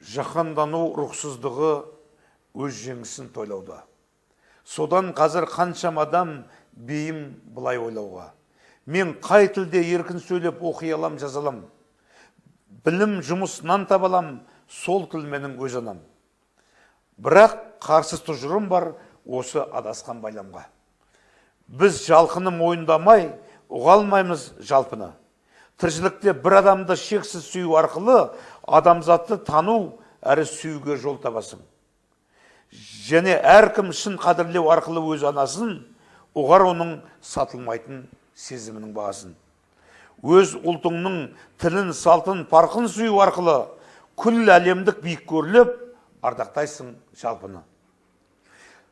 Жаһандану рухсыздығы өз жеңісін тойлауда. Содан қазір қаншам адам бейім бұлай ойлауға. Мен қай тілде еркін сөйлеп оқи алам, жазалам. Білім, жұмыс, нан табалам, сол тіл менің өз анам. Бірақ қарсы тұжырым бар осы адасқан байламға. Біз жалқыны мойындамай, ұғалмаймыз жалпыны. Тіршілікте бір адамды шексіз сүю арқылы адамзатты тану әрі сүюге жол табасың. Және әркім шын қадірлеу арқылы өз анасын, ұғар оның сатылмайтын сезімінің бағасын. Өз ұлтыңның тілін, салтын, парқын сүю арқылы күл әлемдік биік көріліп, ардақтайсың жалпыны.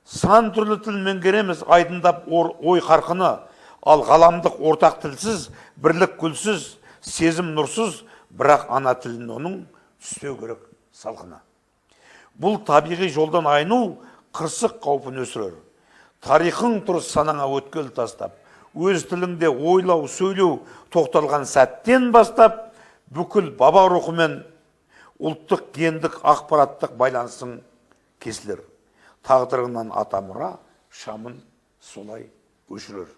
Сан түрлі тіл меңгереміз айдындап ой қарқыны, ал ғаламдық ортақ тілсіз, бірлік күлсіз, сезім нұрсыз, бірақ ана тілін оның түспеу керек салқына. Бұл табиғи жолдан айну қырсық қаупін өсірер. Тарихың тұр санаңа өткел тастап, өз тіліңде ойлау, сөйлеу тоқталған сәттен бастап, бүкіл баба рухымен ұлттық гендік ақпараттық байланысың кесілер. Тағдырыңнан атамұра шамын солай өшірер.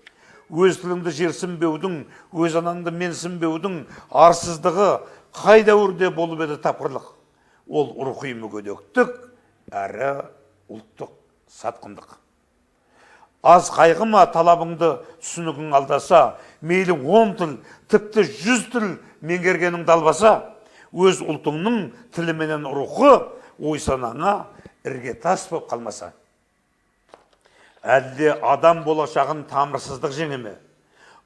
Өз тіліңді жерсінбеудің, өз анаңды менсінбеудің арсыздығы қай дәуірде болып еді тапқырлық. Ол рухи мүгедектік әрі ұлттық сатқындық. Аз қайғыма талабыңды түсінігің алдаса, мейлі 10 тіл, тіпті 100 тіл меңгергенің далбаса, өз ұлтыңның тіліменен рухы ой санаңа ірге тас болып қалмаса. Әлде адам болашағын тамырсыздық жеңеме.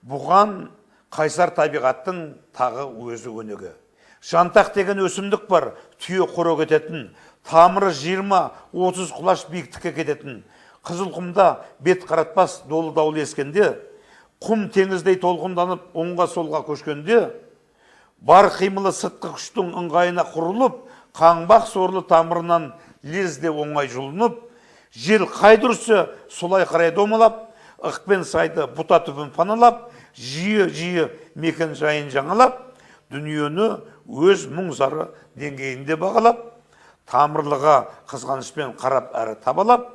Бұған қайсар табиғаттың тағы өзі өнеге. Жантақ деген өсімдік бар, түйе қорек ететін, тамыры 20-30 құлаш биіктікке кететін. Қызылқұмда бет қаратпас долы даулы ескенде, құм теңіздей толқынданып оңға солға көшкенде, бар қимылы сыртқы күштің ыңғайына құрылып, қаңбақ сорлы тамырынан лезде оңай жұлынып, жел қай дүрсе солай қарай домалап, ықпен сайды бұта түбін паналап, жиі мекен жайын жаңалап, дүниені өз мұң-зары деңгейінде бағалап, тамырлыға қызғанышпен қарап әрі табалап,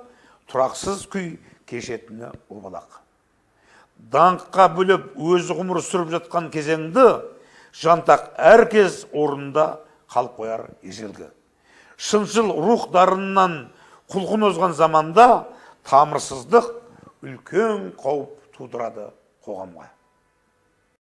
тұрақсыз күй кешетіні обалақ. Даңққа бөліп өзі ғұмыр сүріп жатқан кезеңді жантақ әркез орнында қалып қояр ежелгі. Шыншыл рух дарынынан құлқын озған заманда тамырсыздық үлкен қауіп тудырады қоғамға.